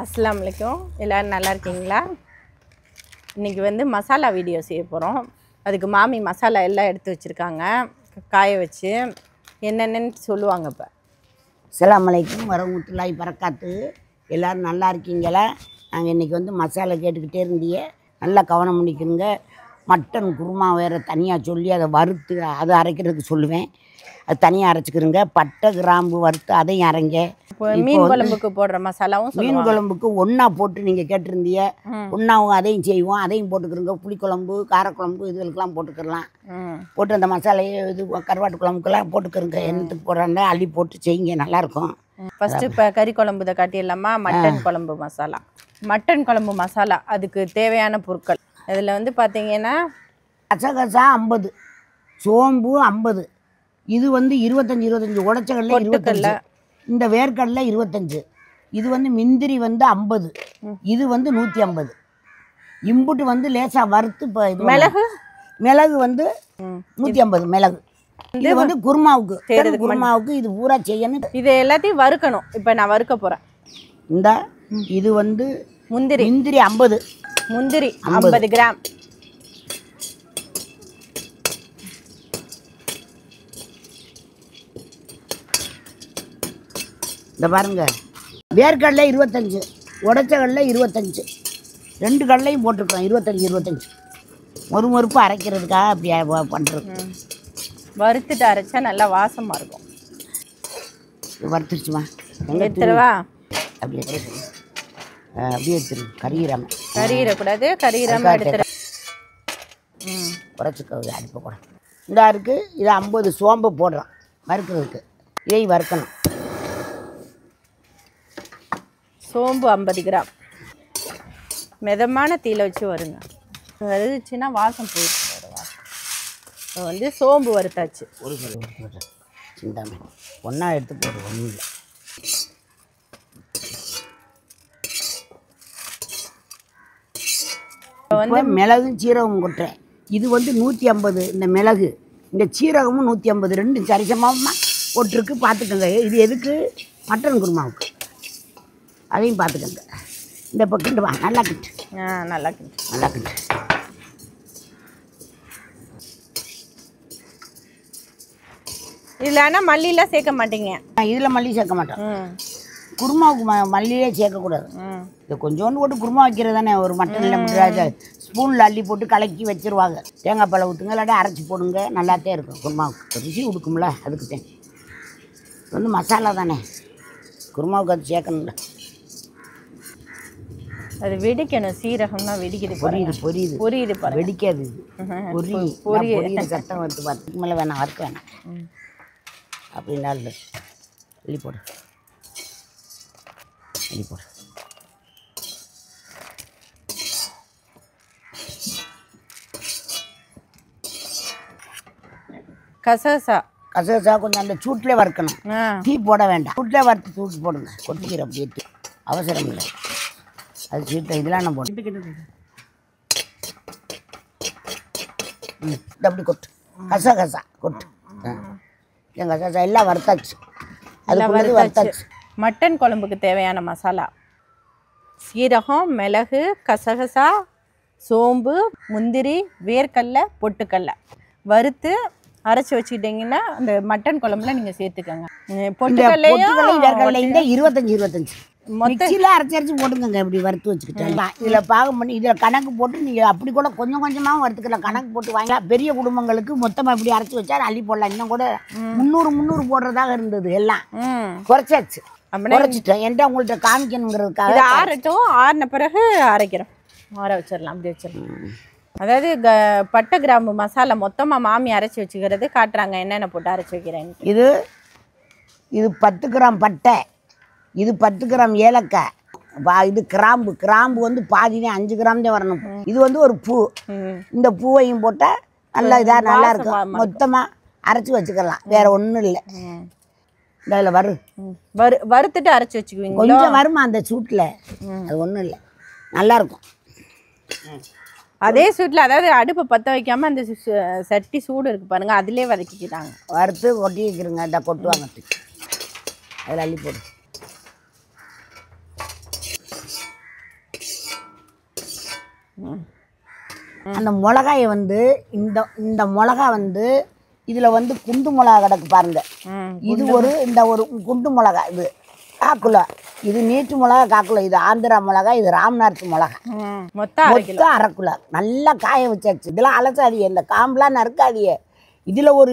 அஸ்ஸலாமு அலைக்கும். எல்லோரும் நல்லா இருக்கீங்களா? இன்றைக்கி வந்து மசாலா வீடியோ செய்ய போகிறோம். அதுக்கு மாமி மசாலா எல்லாம் எடுத்து வச்சுருக்காங்க, காய வச்சு. என்னென்னு சொல்லுவாங்க. இப்போ அஸ்ஸலாமு அலைக்கும் வரஹ்மத்துல்லாஹி பரக்காத்து. எல்லோரும் நல்லா இருக்கீங்களா? நாங்கள் இன்றைக்கி வந்து மசாலா கேட்டுக்கிட்டே இருந்தீங்க, நல்லா கவனம் பண்ணிக்கிறோங்க. மட்டன் குருமா வேறு தனியாக சொல்லி அதை வறுத்து அதை அரைக்கிறதுக்கு சொல்லுவேன். அது தனியாக அரைச்சிக்கிறோங்க. பட்டை கிராம்பு வறுத்து அதையும் அரைங்க. இப்போ மீன் குழம்புக்கு போடுற மசாலாவும் மீன் குழம்புக்கு ஒன்றா போட்டு நீங்கள் கேட்டிருந்தீங்க, ஒன்றாவும் அதையும் செய்வோம். அதையும் போட்டுக்கிறோங்க. புளிக்குழம்பு, காரக்குழம்பு இதுகளுக்கெல்லாம் போட்டுக்கிடலாம். போட்டு அந்த மசாலையை இது கருவாட்டு குழம்புக்கெல்லாம் போட்டுக்கிறோங்க. என்னத்துக்கு போடுறாங்க அள்ளி போட்டு செய்யுங்க, நல்லாயிருக்கும். ஃபஸ்ட்டு இப்போ கறி குழம்பு இதை காட்டிடலாமா? மட்டன் குழம்பு மசாலா. மட்டன் குழம்பு மசாலா அதுக்கு தேவையான பொருட்கள் இதில் வந்து பார்த்தீங்கன்னா கசகசா 50, சோம்பு 50, இது வந்து 25 உடச்சக்கடலை 25, இந்த வேர்க்கடலை 25, இது வந்து முந்திரி வந்து 50, இது வந்து 150. இம்புட்டு வந்து லேசாக வறுத்து இப்போ இது மிளகு வந்து 150 மிளகு. இது வந்து குருமாவுக்கு இது பூரா செய்யணும். இது எல்லாத்தையும் வறுக்கணும். இப்போ நான் வறுக்க போகிறேன். இந்த இது வந்து முந்திரி 50, முந்திரி 50 கிராம். இந்த பாருங்க, வேர்க்கடலை 25, உடச்சக்கடலை 25, 2 கடலையும் போட்டிருக்கோம். 25 மொறுமொறுப்பு அரைக்கிறதுக்காக அப்படி பண்ணுறது. வறுத்துட்டு அரைச்சா நல்லா வாசமாக இருக்கும். வறுத்துருச்சுமா எடுத்துருவா? அப்படியே எடுத்துரு. கறியிடக்கூடாது. கறியிடாமல் எடுத்துரு. குறைச்சிக்க அடுப்பை கூட. இந்த இருக்குது. இது 50 சோம்பு போடுறோம் வறுக்கிறதுக்கு. இதையும் வறுக்கணும். சோம்பு 50 கிராம் மிதமான தீயில வச்சு வருங்க. வறுச்சுன்னா வாசம் போயிடுச்சு. இப்போ வந்து சோம்பு வறுத்தாச்சு. ஒரு சிந்தாம ஒன்றா எடுத்து போடு. ஒன்றும் இல்லை. இப்போ வந்து மிளகும் சீரகமும் கொட்டுறேன். இது வந்து 150. இந்த மிளகு இந்த சீரகமும் 150, ரெண்டும் சரிசமாக போட்டிருக்கு. பார்த்துக்கோங்க. இது எதுக்கு? மட்டன் குருமாவுக்கு. அதையும் பார்த்துக்கோங்க. இந்த இப்போ கிண்டு வா. நல்லா கிட்டு. நல்லா கிட்டு. இதில் ஆனால் மல்லியெலாம் சேர்க்க மாட்டீங்க? இதில் மல்லி சேர்க்க மாட்டோம். குருமாவுக்கு மல்லியே சேர்க்கக்கூடாது. இதை கொஞ்சோண்டு போட்டு குருமா வைக்கிறது தானே. ஒரு மட்டனில் ஸ்பூனில் அள்ளி போட்டு கலக்கி வச்சுருவாங்க. தேங்காய் பாலை ஊற்றுங்க, இல்லாட்டி அரைச்சி போடுங்க. நல்லாத்தே இருக்கும். குருமாவுக்கு ருசி கொடுக்கும்ல, அதுக்கு தான். இது வந்து மசாலா தானே, குருமாவுக்கு அது சேர்க்கணும்ல. அது வெடிக்கணும். சீரகம்னா வெடிக்குது. பொரியுது. வெடிக்காது. பொரியுது. சட்டம் வறுத்து பார்த்துக்கு மேலே வேணாம், வறுக்க வேணாம். அப்படின்னா அள்ளி போடு. கசகசா கொஞ்சம் அந்த சூட்டிலே வறுக்கணும். டீ போட வேண்டாம். சூட்டிலே வறுத்து தூக்கி போடுங்க. கொட்டிக்கிற அப்படியே அவசரம் இல்லை. அது சீட்டை இதெல்லாம் நான் போட்டு அப்படி கொட்டு. கசகசா கொட்டு. என் கசகசா எல்லாம் வறுத்தாச்சு. அது வறுத்தாச்சு. மட்டன் குழம்புக்கு தேவையான மசாலா: சீரகம், மிளகு, கசகசா, சோம்பு, முந்திரி, வேர்க்கடலை, பொட்டுக்கடலை வறுத்து அரைச்சி வச்சுக்கிட்டிங்கன்னா அந்த மட்டன் குழம்புல நீங்கள் சேர்த்துக்கோங்க. பொட்டுக்கடலையும் வேர்க்கடலையும் 25 மிக்சியில் அரைச்சி போட்டுக்கோங்க. இப்படி வறுத்து வச்சுக்கிட்டேன். இதில் பாகம் பண்ணி இதில் கணக்கு போட்டு நீங்கள் அப்படி கூட கொஞ்சம் கொஞ்சமாக வறுத்துக்கலாம். கணக்கு போட்டு வாங்கலாம். பெரிய குடும்பங்களுக்கு மொத்தமாக இப்படி அரைச்சி வச்சா அள்ளி போடலாம். இன்னும் கூட 300 போடுறதாக இருந்தது. எல்லாம் குறைச்சாச்சு. குறைச்சிட்டேன். என்கிட்ட உங்கள்கிட்ட காமிக்கணுங்கிறதுக்காக. ஆறட்டும். ஆறின பிறகு அரைக்கிறோம். ஆற வச்சிடலாம். அப்படி வச்சிடலாம். அதாவது பட்டை கிராம்பு மசாலா மொத்தமாக மாமி அரைச்சி வச்சுக்கிறது காட்டுறாங்க. என்னென்ன போட்டு அரைச்சி வைக்கிறேன். இது 10 கிராம் பட்டை, இது 10 கிராம் ஏலக்காய், இது கிராம்பு வந்து பாதினே 5 கிராம் தான் வரணும். இது வந்து ஒரு பூ. இந்த பூவையும் போட்டால் நல்லா நல்லா இருக்கும். மொத்தமாக அரைச்சி வச்சுக்கலாம். வேற ஒன்றும் இல்லை. இதில் வறுத்துட்டு அரைச்சி வச்சுக்குவீங்க. கொஞ்சம் வருமா அந்த சூட்டில். அது ஒன்றும் இல்லை, நல்லாயிருக்கும். அதே சூட்டில், அதாவது அடுப்பை பற்ற வைக்காமல் அந்த சட்டி சூடு இருக்குது பாருங்கள், அதிலே வதக்கிக்கிட்டாங்க. வறுத்து கொட்டி வைக்கிறோங்க. இந்த கொட்டுவாங்க. அதில் அள்ளி போடு. அந்த மிளகாயை வந்து இந்த இந்த மிளகா வந்து இதில் வந்து குண்டு மிளகா கிடக்கு பாருங்க. இது இந்த ஒரு குண்டு மிளகா, இது காக்குல, இது நீட்டு மிளகா காக்குல, இது ஆந்திரா மிளகா, இது ராம்நாத் மிளகா. மொத்தம் அரைக்குள்ள நல்லா காய வச்சாச்சு. இதெல்லாம் அலசாதியே, இந்த காம்பெலாம் நறுக்காதியே. இதில் ஒரு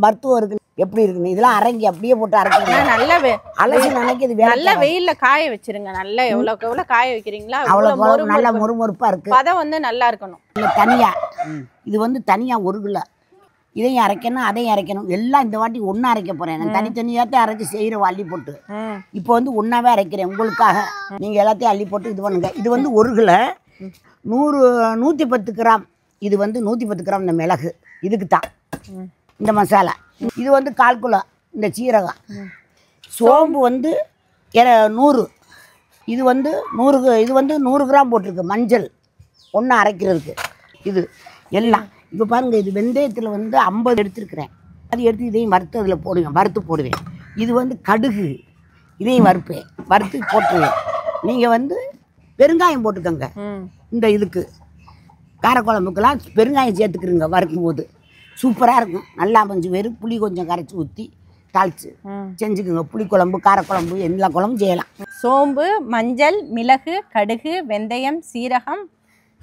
மருத்துவம் இருக்கு. எப்படி இருக்குன்னு இதெல்லாம் அரைங்கி அப்படியே போட்டு அரைக்கணும். நல்லா அலசி நினைக்கிது. நல்ல வெயில்ல காய வச்சிருங்க. நல்லா எவ்வளோக்கு எவ்வளோ காய வைக்கிறீங்களா அவ்வளோ நல்லா மொறுமொறுப்பாக இருக்குது. பதம் வந்து நல்லா இருக்கணும். இல்லை தனியாக இது வந்து தனியாக 1 கிலோ இதையும் அரைக்கணும், அதையும் அரைக்கணும். எல்லாம் இந்த வாட்டி ஒன்றா அரைக்க போகிறேன். நான் தனித்தனியாகத்தான் அரைச்சி செய்கிற அள்ளி போட்டு இப்போ வந்து ஒன்றாவே அரைக்கிறேன் உங்களுக்காக. நீங்கள் எல்லாத்தையும் அள்ளி போட்டு இது பண்ணுங்க. இது வந்து 1 கிலோ 110 கிராம். இது வந்து 110 கிராம் இந்த மிளகு இதுக்கு தான் இந்த மசாலா. இது வந்து 1/4 கிலோ இந்த சீரகம். சோம்பு வந்து 100. இது வந்து 100 கிராம் போட்டிருக்கு. மஞ்சள் ஒன்று அரைக்கிறதுக்கு. இது எல்லாம் இப்போ பாருங்கள். இது வெந்தயத்தில் வந்து 50 எடுத்துருக்குறேன். அது எடுத்து இதையும் வறுத்து அதில் போடுவேன், வறுத்து போடுவேன். இது வந்து கடுகு, இதையும் வறுப்பேன், வறுத்து போட்டுருவேன். நீங்கள் வந்து பெருங்காயம் போட்டுக்கோங்க. இந்த இதுக்கு காரக்குழம்புக்கெல்லாம் பெருங்காயம் சேர்த்துக்கிறீங்க வறுக்கும் போது சூப்பராக இருக்கும். நல்லா கொஞ்சம் வெறும் புளி கொஞ்சம் கரைச்சி ஊற்றி தாளித்து செஞ்சுக்குங்க. புளிக்குழம்பு, காரக்குழம்பு, எல்லா குழம்பும் செய்யலாம். சோம்பு, மஞ்சள், மிளகு, கடுகு, வெந்தயம், சீரகம்,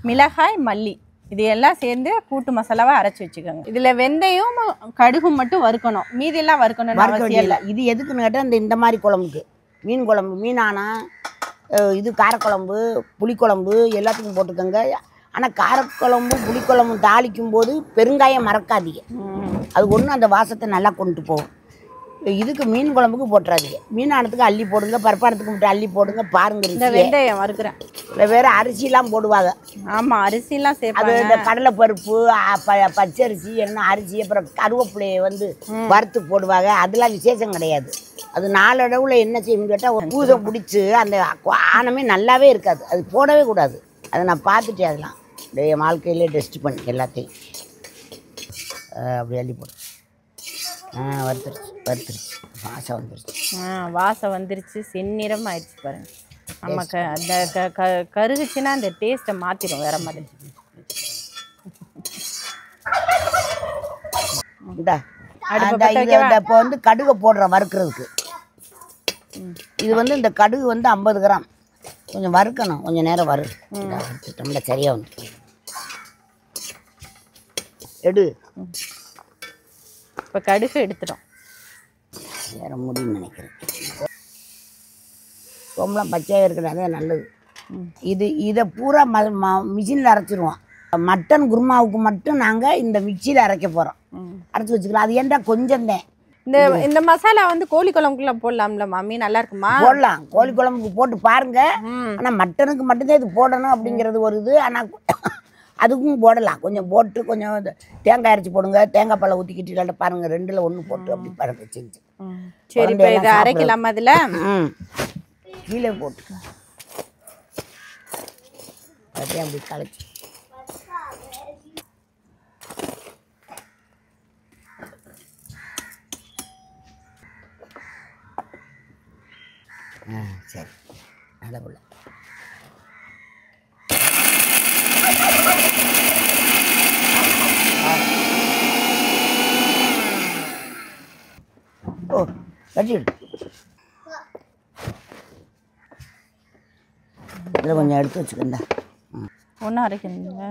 மிளகாய், மல்லி இது எல்லாம் சேர்ந்து கூட்டு மசாலாவை அரைச்சி வச்சுக்கோங்க. இதில் வெந்தயம் கடுகும் மட்டும் வறுக்கணும், மீதியெல்லாம் வறுக்கணும்னு அவசியம் இல்லை. இது எதுக்குன்னு கேட்டால் இந்த மாதிரி குழம்புக்கு, மீன் குழம்பு, மீனானா இது காரக்குழம்பு, புளிக்குழம்பு எல்லாத்துக்கும் போட்டுக்கோங்க. ஆனால் காரக்குழம்பு புளிக்குழம்பு தாளிக்கும் போது பெருங்காயம் மறக்காதீங்க. அது ஒன்று அந்த வாசத்தை நல்லா கொண்டு போகும். இதுக்கு மீன் குழம்புக்கு போட்டுறாதீங்க. மீனானத்துக்கு அள்ளி போடுங்க, பருப்பானத்துக்கு மட்டும் அள்ளி போடுங்க. பாருங்க, இந்த வெந்தயம் வறுக்கிறேன். இல்லை வேறு அரிசிலாம் போடுவாங்க. ஆமாம், அரிசிலாம் சேர்ப்பாங்க. அது இந்த கடலை பருப்பு, பச்சரிசி, என்ன அரிசி, அப்புறம் கருவேப்பிலையை வந்து வறுத்து போடுவாங்க. அதெல்லாம் விசேஷம் கிடையாது. அது நாளடைவில் என்ன செய்யணும்னு கேட்டால் பூசை பிடிச்சி அந்த ஆனமே நல்லாவே இருக்காது. அது போடவே கூடாது. அதை நான் பார்த்துட்டேன். அதெல்லாம் என் வாழ்க்கையிலே டெஸ்ட் பண்ணி எல்லாத்தையும் அப்படி அள்ளி போடு. வறுத்துருச்சு வாசம் வந்துருச்சு. வாசம் வந்துருச்சு, செந்நிறம் ஆயிடுச்சு பாருங்க. நமக்கு அந்த கருகுச்சுன்னா அந்த டேஸ்ட்டை மாற்றிடும் வேற மாதிரி. இப்போ வந்து கடுகை போடுறேன் வறுக்கிறதுக்கு. இது வந்து இந்த கடுகு வந்து 50 கிராம். கொஞ்சம் வறுக்கணும், கொஞ்சம் நேரம் வறுத்துட்டோம்ல சரியாக வந்து எடு. இப்போ கடுகு எடுத்துட்டோம். வேற முடியும்னு நினைக்கிறேன். சோம்பலாம் பச்சையாக இருக்கிறதே நல்லது. இதை பூரா மிஷினில் அரைச்சிருவோம். மட்டன் குருமாவுக்கு மட்டும் நாங்கள் இந்த மிக்சியில் அரைக்க போகிறோம். அரைச்சி வச்சுக்கலாம். அது ஏன்டா கொஞ்சம் தான். இந்த மசாலா வந்து கோழி குழம்புக்குள்ள போடலாம்ல மாமி? நல்லா இருக்குமா? போடலாம், கோழி குழம்புக்கு போட்டு பாருங்க. ஆனால் மட்டனுக்கு மட்டும்தான் இது போடணும் அப்படிங்கிறது ஒரு இது. ஆனால் அதுக்கும் போடலாம். கொஞ்சம் போட்டு கொஞ்சம் தேங்காய் அரைச்சி போடுங்க, தேங்காய் பழம் ஊற்றிக்கிட்டு இல்லாட்ட பாருங்க, 2ல் 1 போட்டு அப்படி பாருங்க செஞ்சு. சரி, இப்போ இதை அரைக்கலாம். அதில் கீழே போட்டு அப்படியே அப்படி கலைச்சி சரி நல்ல பிள்ளை. ஓ கட்டிடு. இதில் கொஞ்சம் எடுத்து வச்சுக்கண்டா. ஒன்றும் அரைக்கணுங்க.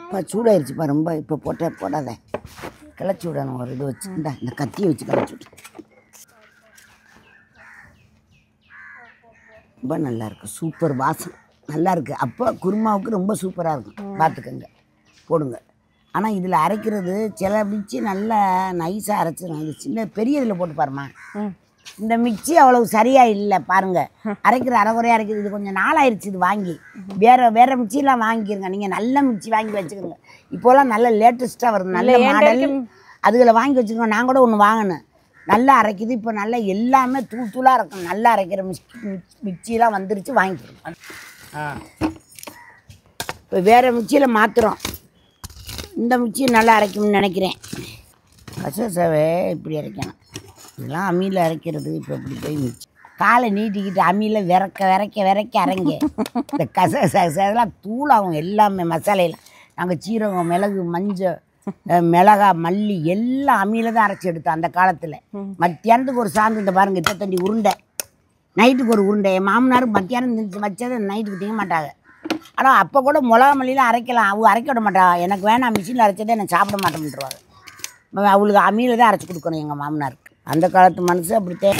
இப்போ சூடாயிருச்சுப்பா ரொம்ப. இப்போ போடாத, கிளச்சி விடணும். ஒரு இது வச்சுருந்தா இந்த கத்தியை வச்சு கிளச்சி விட்டு. ரொம்ப நல்லாயிருக்கு, சூப்பர் வாசம் நல்லாயிருக்கு. அப்போ குருமாவுக்கு ரொம்ப சூப்பராக இருக்கும். பார்த்துக்கங்க, போடுங்க. ஆனால் இதில் அரைக்கிறது சில மிக்சி நல்லா நைஸாக அரைச்சிடும். இது சின்ன பெரிய இதில் போட்டு பாருமா. இந்த மிக்சி அவ்வளவு சரியாக இல்லை பாருங்கள். அரைக்கிற அரைக்குறையாக அரைக்கிறது. இது கொஞ்சம் நாளாயிருச்சு இது வாங்கி. வேறு மிக்சிலாம் வாங்கிக்கிறங்க. நீங்கள் நல்ல மிக்சி வாங்கி வச்சுக்கோங்க. இப்போலாம் நல்ல லேட்டஸ்ட்டாக வருது, நல்ல மாடல். அதுகளை வாங்கி வச்சுக்கோங்க. நான் கூட ஒன்று வாங்கினேன், நல்லா அரைக்குது. இப்போ நல்லா எல்லாமே தூளாக இருக்கும். நல்லா அரைக்கிற மிக்சிலாம் வந்துருச்சு, வாங்கிக்கிறோம். இப்போ வேறு மிக்சியில் மாற்றுறோம். இந்த மிக்சி நல்லா அரைக்கும்னு நினைக்கிறேன். கசகசாவே இப்படி அரைக்கணும். இதெல்லாம் அம்மியில் அரைக்கிறது. இப்போ இப்படி போய் மிக்சி காலை நீட்டிக்கிட்டு அம்மியில் விரைக்க அரைங்க. இந்த அதெல்லாம் தூளாகும் எல்லாமே மசாலையில். நாங்கள் சீரகம், மிளகு, மஞ்சள், மிளகா, மல்லி எல்லாம் அம்மியில் தான் அரைச்சி எடுத்தோம் அந்த காலத்தில். மத்தியானத்துக்கு ஒரு சாந்து இந்த பாருங்க இத்தண்டி உருண்டை, நைட்டுக்கு ஒரு உருண்டை. என் மாமனார் மத்தியானம் வச்சதை நைட்டுக்கு திங்க மாட்டாங்க. ஆனால் அப்போ கூட மிளகா மல்லியில் அரைக்கலாம், அவங்க அரைக்க விட மாட்டாங்க. எனக்கு வேணாம், மிஷினில் அரைச்சதே நான் சாப்பிட மாட்டேன்ட்டுருவாங்க. அவளுக்கு அம்மியில் தான் அரைச்சி கொடுக்கணும் எங்கள் மாமனாருக்கு. அந்த காலத்து மனசு அப்படித்தான்.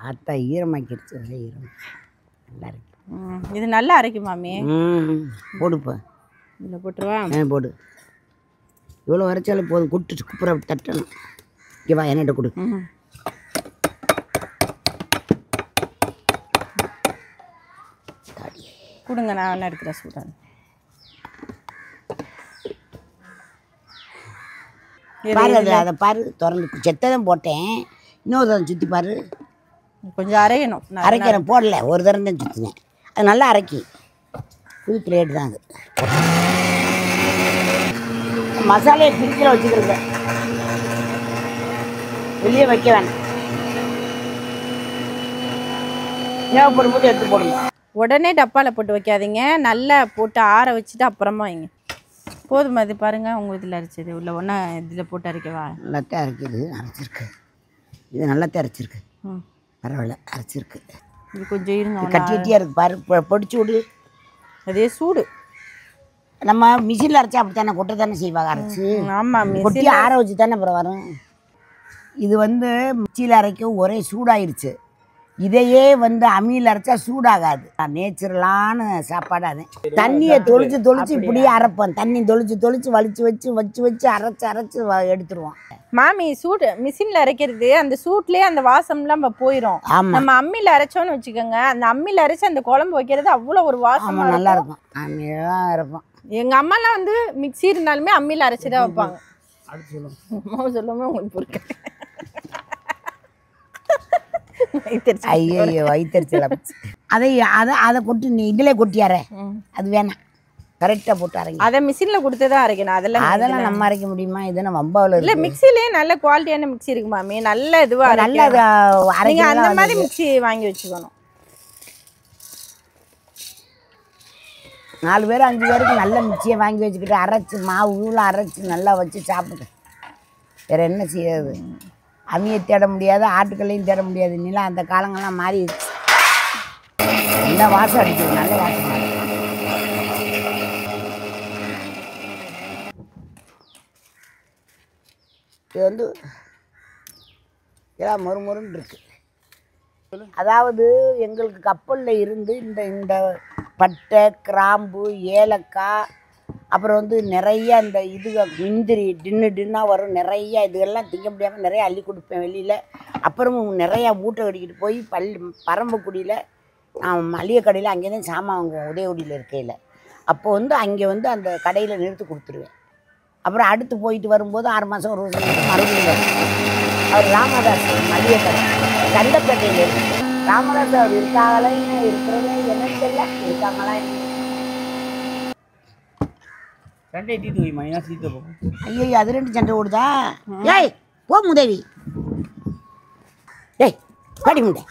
ஆத்தா ஈரமாக்கிடுச்சு, ஈரம் நல்லா இருக்கு. இது நல்லா அரைக்கும் மாமி. போடுப்பா, இதில் போட்டுருவா. போடு. இவ்வளோ அரைச்சாலும் போதும். குட்டு குப்புற தட்டணும். இங்கே வா, என்கிட்ட கொடு. கொடுங்க, நான் என்ன எடுக்கிறேன் சூடான். பாரு, அதை பாரு, திறந்து செத்ததான் போட்டேன். இன்னொரு தரம் சுற்றி பாரு. கொஞ்சம் அரையணும். அரைக்கிறேன், போடல, ஒரு தரம் தான் சுற்றினேன். அது நல்லா அரைக்கி. புது பிளேட் தான் அது. மசாலையை பிரிக்கிற வச்சுக்கிறது, வெளியே வைக்க வேணாம். தேவைப்படும் போது எடுத்து போடுங்க. உடனே டப்பாவில் போட்டு வைக்காதீங்க, நல்லா போட்டு ஆற வச்சுட்டு அப்புறமா வைங்க. போதுமா? இது பாருங்கள், உங்கள் இதில் அரைச்சது உள்ள ஒன்றா இதில் போட்டு அரைக்கவா? நல்லாத்தான் அரைக்கிது, அரைச்சிருக்கு. இது நல்லாத்தான் அரைச்சிருக்கு. பரவாயில்ல, அரைச்சிருக்கு. இது கொஞ்சம் இருங்க, கட்டி கட்டியாக இருக்குது பாரு. பொடிச்சு விடு. அதே சூடு. நம்ம மிஷினில் அரைச்சா அப்படி தானே கொட்டை தானே செய்வாங்க அரைச்சி. ஆமாம், கொட்டி ஆற வச்சு தானே அப்புறம் வரும். இது மிக்சியில் அரைக்க ஒரே சூடாயிருச்சு. இதையே அம்மியில் அரைச்சா சூடாகாது. நேச்சுரலான சாப்பாடு. அது தண்ணியை தொளிச்சு இப்படியே அரைப்போம். தண்ணி தொளிச்சு வச்சு அரைச்சு எடுத்துருவோம். மாமி, சூடு மிஷினில் அரைக்கிறது அந்த சூட்லேயே அந்த வாசம்லாம் நம்ம போயிடும். நம்ம அம்மியில் அரைச்சோன்னு வச்சுக்கோங்க, அந்த அம்மியில் அரைச்சி அந்த குழம்பு வைக்கிறது அவ்வளோ ஒரு வாசம் நல்லா இருக்கும். அம்மியில் தான் அரைப்போம். எங்கள் அம்மாலாம் மிக்சி இருந்தாலுமே அம்மியில் அரைச்சி தான் வைப்பாங்க. அம்மா சொல்லுமே உங்களுக்கு பொறுக்க. ஐயோ, வயிற்றுச்சல். அதை கொட்டி நீ இதிலே கொட்டியார, அது வேணாம். கரெக்டாக போட்டு அரைங்க. அதை மிஷினில் கொடுத்து தான் அரைக்கணும். அதெல்லாம் நம்ம அரைக்க முடியுமா? இது நம்ம வம்பாவில் இல்லை, மிக்சிலே நல்ல குவாலிட்டியான மிக்சி இருக்கு மாமி, நல்ல இதுவாக நல்ல அரைங்க. அந்த மாதிரி மிக்சி வாங்கி வச்சுக்கணும். 4 பேர் 5 பேருக்கு நல்ல மிக்சியை வாங்கி வச்சுக்கிட்டு அரைச்சி மாவு அரைச்சி நல்லா வச்சு சாப்பிடுங்க. வேறு என்ன செய்யாது? அம்மியை தேட முடியாது, ஆட்டுக்கல்லையும் தேட முடியாது. நிலம் அந்த காலங்கள்லாம் மாறிடுச்சு. நல்ல வாசம் அடிக்குது, நல்ல வாசம். இது எல்லாம் மொறுமொறுன்னு இருக்கு. அதாவது எங்களுக்கு கப்பலில் இருந்து இந்த பட்டை, கிராம்பு, ஏலக்காய், அப்புறம் நிறைய இந்த முந்திரி டின்னாக வரும். நிறைய இதுகள்லாம் திங்க முடியாமல் நிறைய அள்ளி கொடுப்பேன் வெளியில். அப்புறமும் நிறையா மூட்டை கட்டிக்கிட்டு போய் பரம்பக்குடியில் நான் மளிகை கடையில் அங்கே தான் சாமான் வாங்குவோம், உதயகுடியில் இருக்கையில். அப்போ அங்கே அந்த கடையில் நிறுத்தி கொடுத்துருவேன். அப்புறம் அடுத்து போயிட்டு வரும்போது 6 மாதம் ஒரு வருஷம் மறுபடியும் வரும். அவர் ராமதாஸ் மளிகை கடை சண்டைப்பேட்டையில் இருக்கு. ராமதாஸ் அவர் இருக்காங்களா இருக்கிறதே என்னன்னு தெரியல. இருக்காங்களா சண்டை தீத்து வைமா, சீத்து போகும். ஐயோ, அது 2 சண்டை ஓடுதா? ஏய் போ முதவி. டேய் படி முண்டை.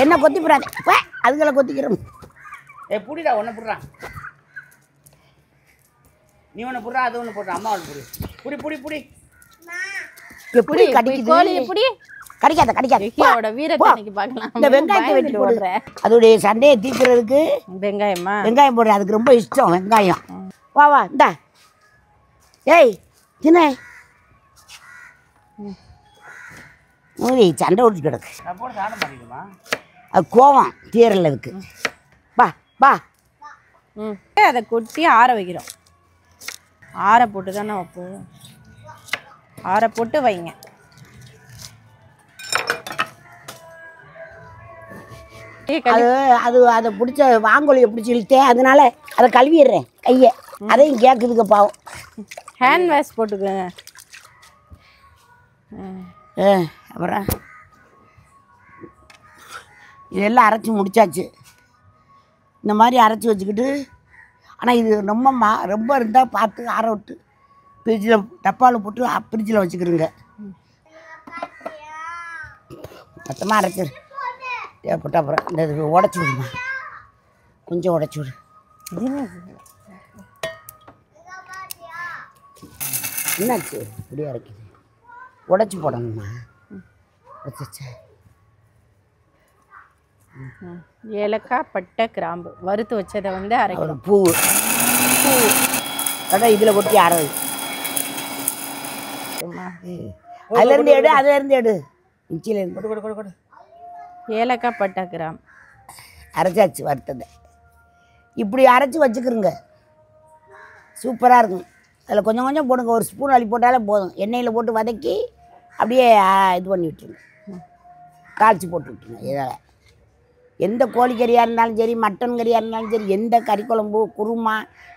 என்ன கொத்தி போடாது, அதுகளை கொத்திக்கிறோம். புடிடா, ஒன்று புடுறான். நீ ஒன்று புடுறா, அது ஒன்று போடுற. அம்மா ஒன்று புடி புடி புடி. எப்படி கடிக்குது? கடிக்காத. இந்த வெங்காயத்தை வெட்டி போடுற. அதோடைய சண்டையை தீர்க்கிறதுக்கு வெங்காயம் போடுற. அதுக்கு ரொம்ப இஷ்டம் வெங்காயம். வா இந்தா. ஏய் தின சண்டை ஓடிச்சு கிடக்கு. அது கோவம் தீரல அதுக்கு. வா அதை கொட்டி ஆற வைக்கிறோம். ஆற போட்டு தானே வைப்போம். ஆற போட்டு வைங்க. அதை பிடிச்ச வாங்கொலியை பிடிச்சி இழுத்தேன், அதனால அதை கழுவிடுறேன் கையை. அதையும் கேட்குதுங்க பாவம். ஹேண்ட் வாஷ் போட்டுக்கோங்க. அப்புறம் இதெல்லாம் அரைச்சி முடிச்சாச்சு. இந்த மாதிரி அரைச்சி வச்சுக்கிட்டு, ஆனால் இது ரொம்ப இருந்தால் பார்த்து ஆற விட்டு ஃப்ரிட்ஜில் டப்பாவில் போட்டு ஃப்ரிட்ஜில் வச்சுக்கிறோங்க. மொத்தமாக அரைச்சிரு தேவைப்பட்ட அப்புறம் இந்த இது உடச்சி விடுமா, கொஞ்சம் உடச்சி விடு. என்னாச்சு இப்படி அரைக்குது? உடச்சி போடணுமா? உடச்சிச்சா? ஏலக்காய், பட்டை, கிராம்பு வறுத்து வச்சதை வந்து ஒரு அரைக்கணும். பூ அதான் இதில் கொட்டி அரை. அதுலேருந்து எடு, அதுலேருந்து எடு, மிச்சிலேருந்து கொடு கொடு கொடு கொடு. ஏலக்காய், பட்டை, கிராம்பு அரைச்சாச்சு வறுத்ததை. இப்படி அரைச்சி வச்சுக்கிறோங்க, சூப்பராக இருக்கும். அதில் கொஞ்சம் கொஞ்சம் போடுங்க, ஒரு ஸ்பூன் அள்ளி போட்டாலே போதும். எண்ணெயில் போட்டு வதக்கி அப்படியே இது பண்ணி விட்டுருங்க, தாளித்து போட்டு விட்டுருங்க. இதில் எந்த கோழிக்கறியாக இருந்தாலும் சரி, மட்டன் கறியாக இருந்தாலும் சரி, எந்த கறி குழம்பு,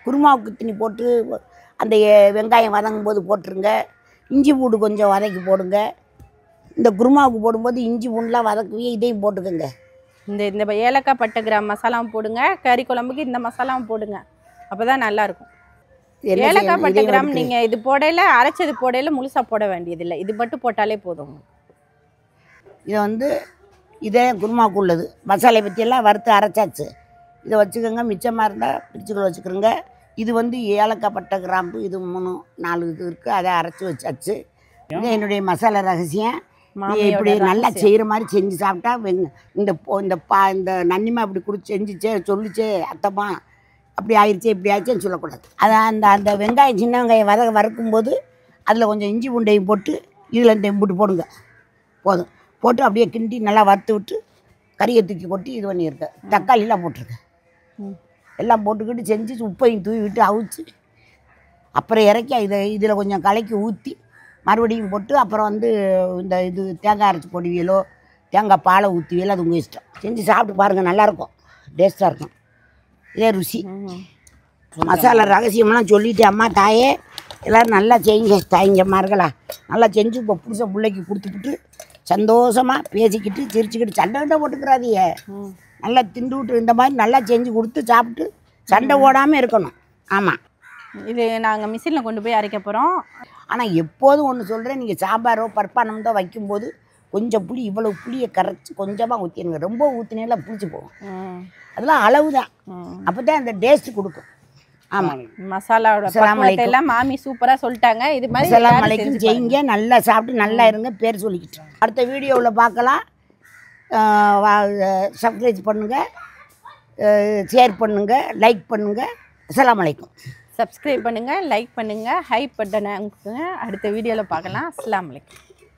குருமாவுக்கு திணி போட்டு அந்த வெங்காயம் வதங்கும் போது போட்டுருங்க. இஞ்சி பூண்டு கொஞ்சம் வதக்கி போடுங்க. இந்த குருமாவுக்கு போடும்போது இஞ்சி பூண்டுலாம் வதக்குவே இதையும் போட்டுக்கோங்க. இந்த ஏலக்காய், பட்டை, கிராம்பு மசாலாவும் போடுங்க. கறி குழம்புக்கு இந்த மசாலாவும் போடுங்க, அப்போ தான் நல்லாயிருக்கும். ஏலக்காய், பட்டை, கிராம்பு நீங்கள் இது போடையில் அரைச்சது போடையில் முழுசாக போட வேண்டியதில்லை, இது மட்டும் போட்டாலே போதும். இதை வந்து இதே குருமாவுக்கு உள்ளது. மசாலை பற்றியெல்லாம் வறுத்து அரைச்சாச்சு. இதை வச்சுக்கோங்க. மிச்சமாக இருந்தால் பிரிச்சுக்குள்ள வச்சுக்கிறோங்க. இது வந்து ஏலக்காய், பட்டை, கிராம்பு இது 3-4 இது இருக்குது, அதை அரைச்சி வச்சாச்சு. இது என்னுடைய மசாலா ரகசியம். இப்படி நல்லா செய்கிற மாதிரி செஞ்சு சாப்பிட்டா இந்த நன்னிமா இப்படி குடிச்சு செஞ்சுச்சே சொல்லிச்சே அத்தம்மா அப்படி ஆயிடுச்சே இப்படி ஆயிடுச்சேன்னு சொல்லக்கூடாது. அதை அந்த வெங்காயம், சின்ன வெங்காயம் வறுக்கும்போது அதில் கொஞ்சம் இஞ்சி பூண்டையும் போட்டு இதில் இந்த இம்புட்டு போடுங்க, போதும். போட்டு அப்படியே கிண்டி நல்லா வறுத்து விட்டு கறியை தூக்கி கொட்டி இது பண்ணியிருக்கேன். தக்காளிலாம் போட்டிருக்கேன். எல்லாம் போட்டுக்கிட்டு செஞ்சு உப்பையும் தூவி விட்டு அவிச்சு அப்புறம் இறக்கி இதில் கொஞ்சம் கலக்கி ஊற்றி மறுபடியும் போட்டு அப்புறம் வந்து இது தேங்காய் அரைச்சி போடுவியலோ தேங்காய் பாலை ஊற்றுவியலோ அது உங்கள் இஷ்டம். செஞ்சு சாப்பிட்டு பாருங்கள், நல்லாயிருக்கும், டேஸ்ட்டாக இருக்கும். இதே ருசி. மசாலா ரகசியம்லாம் சொல்லிவிட்டு அம்மா தாயே எல்லோரும் நல்லா செய்யுங்க தாய்ங்கம்மார்களா. நல்லா செஞ்சு இப்போ புதுச பிள்ளைக்கு கொடுத்துக்கிட்டு சந்தோஷமாக பேசிக்கிட்டு சிரிச்சுக்கிட்டு சண்டை போட்டுக்கிறாதிய. நல்லா திண்டு விட்டு இந்த மாதிரி நல்லா செஞ்சு கொடுத்து சாப்பிட்டு சண்டை ஓடாமல் இருக்கணும். ஆமாம், இது நாங்கள் மிஷினில் கொண்டு போய் அரைக்க போகிறோம். ஆனால் எப்போதும் ஒன்று சொல்கிறேன், நீங்கள் சாம்பாரோ பருப்பானமோ வைக்கும்போது கொஞ்சம் புளி, இவ்வளவு புளியை கரைச்சி கொஞ்சமாக ஊற்றிடுங்க. ரொம்ப ஊற்றினேலாம் புளிச்சு போகும். அதெல்லாம் அளவு தான், அப்போ தான் அந்த டேஸ்ட்டு கொடுக்கும். ஆமாம், மசாலாவோட பக்குவத்தையெல்லாம் மாமி சூப்பராக சொல்லிட்டாங்க. இது மாதிரி அஸ்ஸலாமு அலைக்கும் செய்யுங்க. நல்லா சாப்பிட்டு நல்லா இருங்க. பேர் சொல்லிக்கிட்டு அடுத்த வீடியோவில் பார்க்கலாம். சப்ஸ்கிரைப் பண்ணுங்கள், ஷேர் பண்ணுங்கள், லைக் பண்ணுங்கள். அஸ்ஸலாமு அலைக்கும். சப்ஸ்கிரைப் பண்ணுங்கள், லைக் பண்ணுங்கள், ஹை பட்டனை அமுக்குங்க. அடுத்த வீடியோவில் பார்க்கலாம். அஸ்ஸலாமு அலைக்கும்.